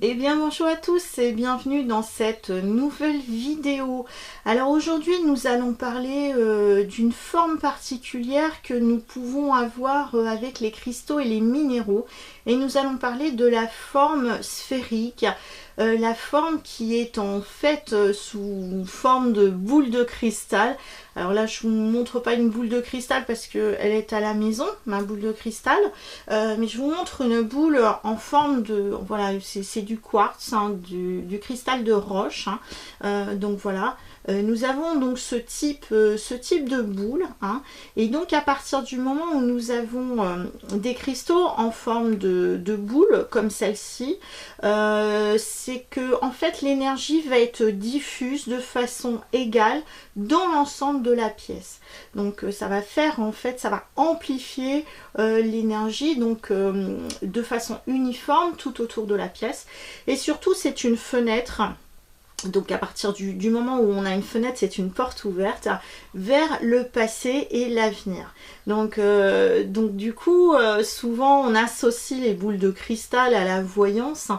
Eh bien bonjour à tous et bienvenue dans cette nouvelle vidéo. Alors aujourd'hui nous allons parler d'une forme particulière que nous pouvons avoir avec les cristaux et les minéraux. Et nous allons parler de la forme sphérique, la forme qui est en fait sous forme de boule de cristal. Alors là je ne vous montre pas une boule de cristal parce qu'elle est à la maison, ma boule de cristal, mais je vous montre une boule en forme de, voilà, c'est du quartz, hein, du cristal de roche, hein. Donc voilà. Nous avons donc ce type de boule, hein, et donc à partir du moment où nous avons des cristaux en forme de boule comme celle-ci, c'est que en fait l'énergie va être diffuse de façon égale dans l'ensemble de la pièce. Donc ça va faire en fait, ça va amplifier l'énergie donc de façon uniforme tout autour de la pièce. Et surtout c'est une fenêtre. Donc à partir du moment où on a une fenêtre, c'est une porte ouverte vers le passé et l'avenir. Donc du coup, souvent on associe les boules de cristal à la voyance,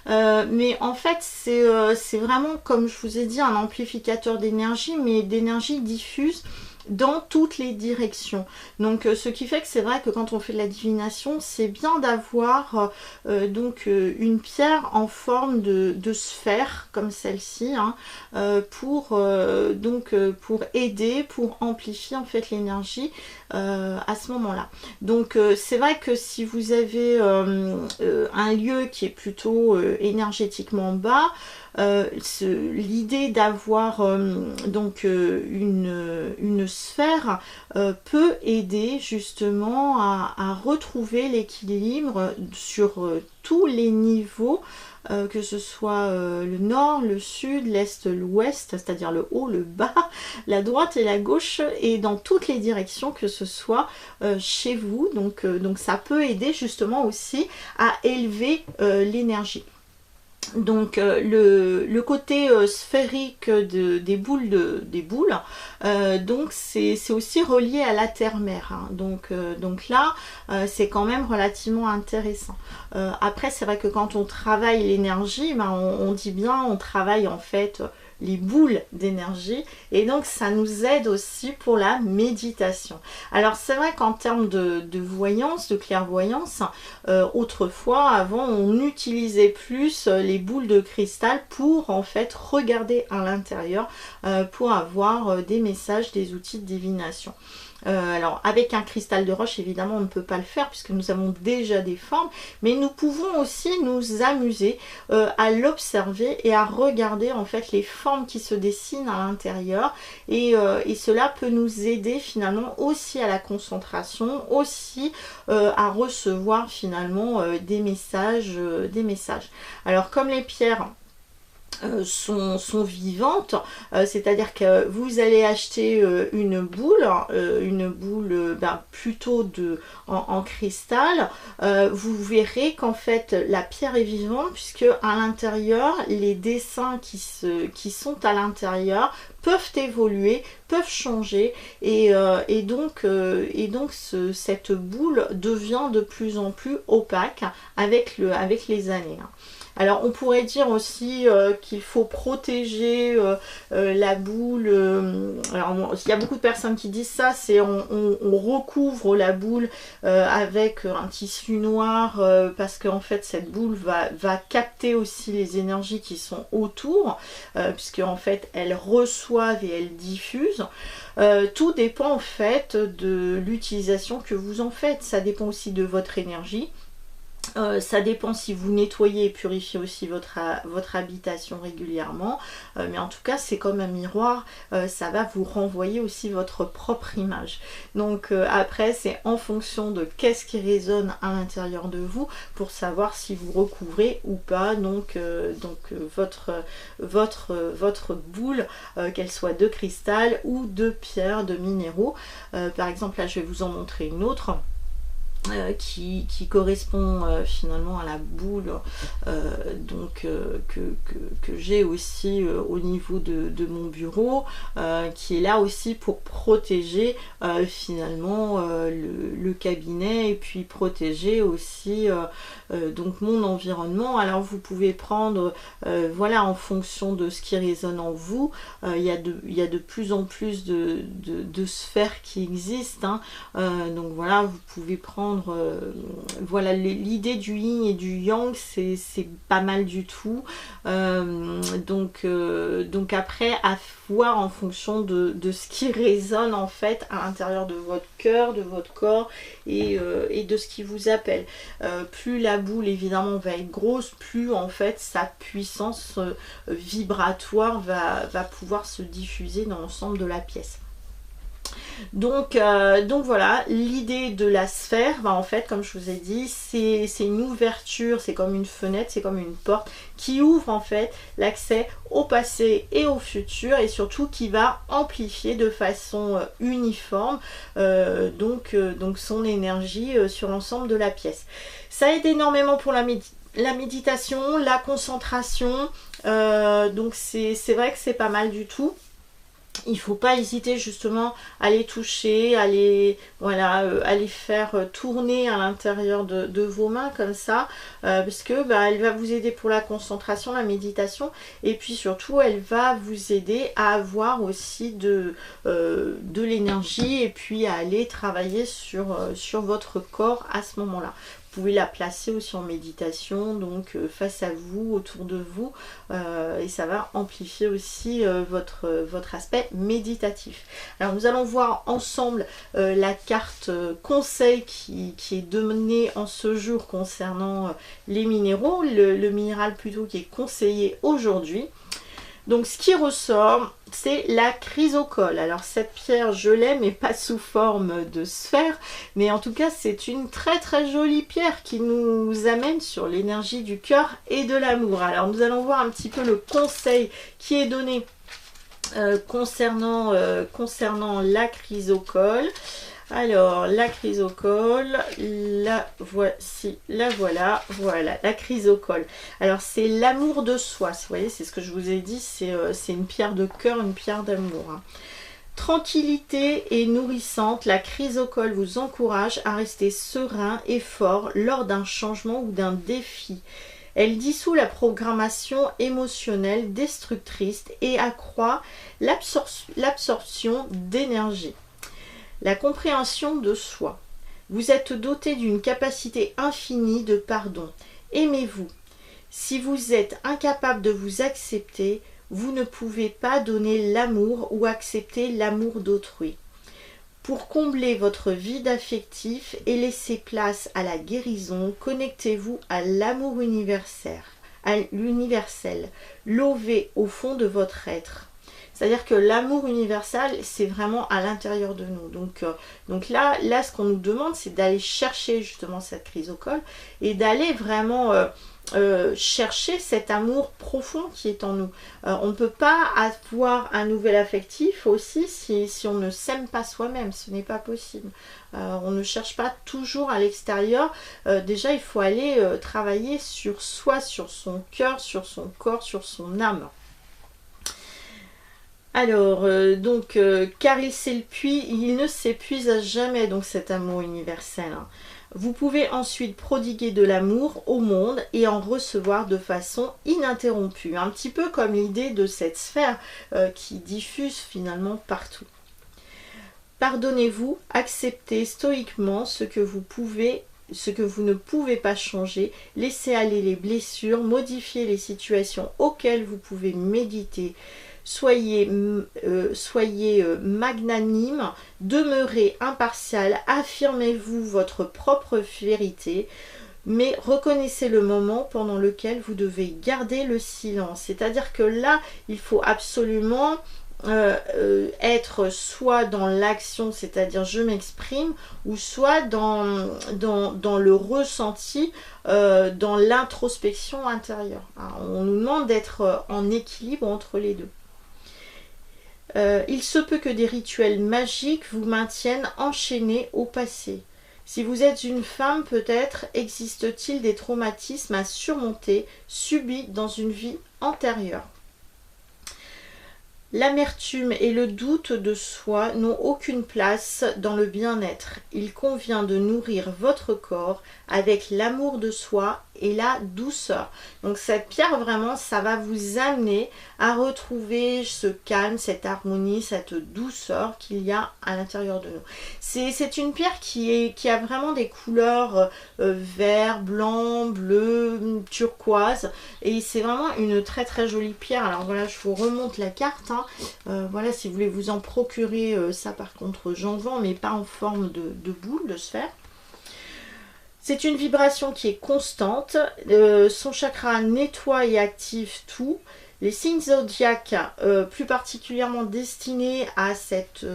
mais en fait c'est vraiment, comme je vous ai dit, un amplificateur d'énergie, mais d'énergie diffuse dans toutes les directions. Donc ce qui fait que c'est vrai que quand on fait de la divination, c'est bien d'avoir donc une pierre en forme de sphère comme celle-ci, hein, pour aider, pour amplifier en fait l'énergie à ce moment-là. Donc c'est vrai que si vous avez un lieu qui est plutôt énergétiquement bas, l'idée d'avoir donc une sphère peut aider justement à retrouver l'équilibre sur tous les niveaux, que ce soit le nord, le sud, l'est, l'ouest, c'est-à-dire le haut, le bas, la droite et la gauche, et dans toutes les directions, que ce soit chez vous. Donc ça peut aider justement aussi à élever l'énergie. Donc le côté sphérique des boules, donc c'est aussi relié à la terre-mère, hein. Donc là c'est quand même relativement intéressant. Après c'est vrai que quand on travaille l'énergie, ben, on dit bien on travaille en fait les boules d'énergie, et donc ça nous aide aussi pour la méditation. Alors c'est vrai qu'en termes de voyance, de clairvoyance, autrefois, avant, on utilisait plus les boules de cristal pour en fait regarder à l'intérieur, pour avoir des messages, des outils de divination. Alors avec un cristal de roche évidemment on ne peut pas le faire puisque nous avons déjà des formes, mais nous pouvons aussi nous amuser à l'observer et à regarder en fait les formes qui se dessinent à l'intérieur, et cela peut nous aider finalement aussi à la concentration, aussi à recevoir finalement des messages. Alors comme les pierres sont vivantes, c'est-à-dire que vous allez acheter une boule plutôt en cristal, vous verrez qu'en fait la pierre est vivante, puisque à l'intérieur les dessins qui sont à l'intérieur peuvent évoluer, peuvent changer, et donc cette boule devient de plus en plus opaque avec les années. Alors on pourrait dire aussi qu'il faut protéger la boule. Alors il y a beaucoup de personnes qui disent ça, c'est on recouvre la boule avec un tissu noir, parce qu'en fait cette boule va capter aussi les énergies qui sont autour, puisque en fait elles reçoivent et elles diffusent. Tout dépend en fait de l'utilisation que vous en faites. Ça dépend aussi de votre énergie. Ça dépend si vous nettoyez et purifiez aussi votre habitation régulièrement, mais en tout cas c'est comme un miroir, ça va vous renvoyer aussi votre propre image. Donc après c'est en fonction de qu'est-ce qui résonne à l'intérieur de vous pour savoir si vous recouvrez ou pas votre boule, qu'elle soit de cristal ou de pierre, de minéraux. Par exemple là je vais vous en montrer une autre. qui correspond finalement à la boule que j'ai aussi au niveau de mon bureau, qui est là aussi pour protéger finalement le cabinet et puis protéger aussi donc mon environnement. Alors vous pouvez prendre voilà, en fonction de ce qui résonne en vous. Il y a de plus en plus de sphères qui existent, hein. Donc voilà, vous pouvez prendre voilà, l'idée du yin et du yang, c'est pas mal du tout. Donc après, à voir en fonction de ce qui résonne en fait à l'intérieur de votre cœur, de votre corps et de ce qui vous appelle. Plus la boule évidemment va être grosse, plus en fait sa puissance vibratoire va pouvoir se diffuser dans l'ensemble de la pièce. Donc voilà, l'idée de la sphère, en fait, comme je vous ai dit, c'est une ouverture, c'est comme une fenêtre, c'est comme une porte qui ouvre en fait l'accès au passé et au futur, et surtout qui va amplifier de façon uniforme donc son énergie sur l'ensemble de la pièce. Ça aide énormément pour la méditation, la concentration, donc c'est vrai que c'est pas mal du tout. Il ne faut pas hésiter justement à les toucher, à les faire tourner à l'intérieur de vos mains comme ça, parce que elle va vous aider pour la concentration, la méditation, et puis surtout elle va vous aider à avoir aussi de l'énergie et puis à aller travailler sur votre corps à ce moment-là. Vous pouvez la placer aussi en méditation, donc face à vous, autour de vous, et ça va amplifier aussi votre aspect méditatif. Alors nous allons voir ensemble la carte conseil qui est donnée en ce jour concernant les minéraux, le minéral plutôt qui est conseillé aujourd'hui. Donc ce qui ressort, c'est la chrysocole. Alors cette pierre, je l'aime, mais pas sous forme de sphère, mais en tout cas c'est une très très jolie pierre qui nous amène sur l'énergie du cœur et de l'amour. Alors nous allons voir un petit peu le conseil qui est donné concernant la chrysocole. Alors, la chrysocole, la voici, la voilà, la chrysocole. Alors, c'est l'amour de soi, vous voyez, c'est ce que je vous ai dit, c'est une pierre de cœur, une pierre d'amour, hein. Tranquillité et nourrissante, la chrysocole vous encourage à rester serein et fort lors d'un changement ou d'un défi. Elle dissout la programmation émotionnelle destructrice et accroît l'absorption d'énergie. La compréhension de soi. Vous êtes doté d'une capacité infinie de pardon. Aimez-vous. Si vous êtes incapable de vous accepter, vous ne pouvez pas donner l'amour ou accepter l'amour d'autrui. Pour combler votre vide affectif et laisser place à la guérison, connectez-vous à l'amour universel, lové au fond de votre être. C'est-à-dire que l'amour universel, c'est vraiment à l'intérieur de nous. Donc là, ce qu'on nous demande, c'est d'aller chercher justement cette chrysocole et d'aller vraiment chercher cet amour profond qui est en nous. On ne peut pas avoir un nouvel affectif aussi si on ne s'aime pas soi-même. Ce n'est pas possible. On ne cherche pas toujours à l'extérieur. Déjà, il faut aller travailler sur soi, sur son cœur, sur son corps, sur son âme. Alors, car il ne s'épuise à jamais, donc cet amour universel, hein. Vous pouvez ensuite prodiguer de l'amour au monde et en recevoir de façon ininterrompue. Un petit peu comme l'idée de cette sphère qui diffuse finalement partout. Pardonnez-vous, acceptez stoïquement ce que vous ne pouvez pas changer, laissez aller les blessures, modifiez les situations auxquelles vous pouvez méditer. Soyez magnanime, demeurez impartial, affirmez-vous votre propre vérité, mais reconnaissez le moment pendant lequel vous devez garder le silence. C'est-à-dire que là, il faut absolument être soit dans l'action, c'est-à-dire je m'exprime, ou soit dans le ressenti, dans l'introspection intérieure. On nous demande d'être en équilibre entre les deux. Il se peut que des rituels magiques vous maintiennent enchaînés au passé. Si vous êtes une femme, peut-être existe-t-il des traumatismes à surmonter subis dans une vie antérieure. L'amertume et le doute de soi n'ont aucune place dans le bien-être. Il convient de nourrir votre corps avec l'amour de soi et la douceur. Donc cette pierre, vraiment, ça va vous amener à retrouver ce calme, cette harmonie, cette douceur qu'il y a à l'intérieur de nous. C'est une pierre qui a vraiment des couleurs vert, blanc, bleu, turquoise. Et c'est vraiment une très très jolie pierre. Alors voilà, je vous remonte la carte. Voilà, si vous voulez vous en procurer, ça par contre j'en vends, mais pas en forme de boule, de sphère. C'est une vibration qui est constante, son chakra nettoie et active tout. Les signes zodiaques plus particulièrement destinés à cette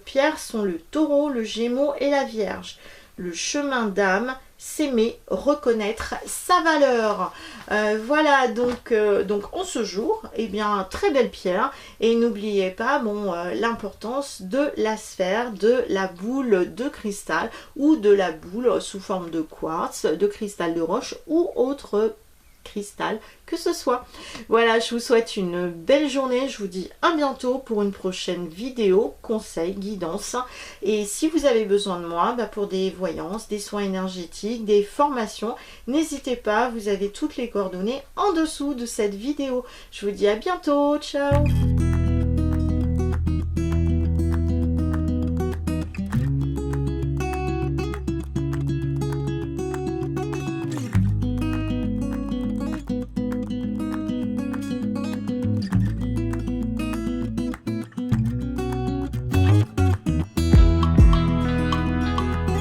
pierre sont le taureau, le gémeaux et la vierge. Le chemin d'âme, s'aimer, reconnaître sa valeur. Voilà, donc en ce jour, eh bien, très belle pierre. Et n'oubliez pas, l'importance de la sphère, de la boule de cristal ou de la boule sous forme de quartz, de cristal de roche ou autre cristal que ce soit. Voilà, je vous souhaite une belle journée, je vous dis à bientôt pour une prochaine vidéo, conseils, guidance. Et si vous avez besoin de moi pour des voyances, des soins énergétiques, des formations, n'hésitez pas, vous avez toutes les coordonnées en dessous de cette vidéo. Je vous dis à bientôt, ciao.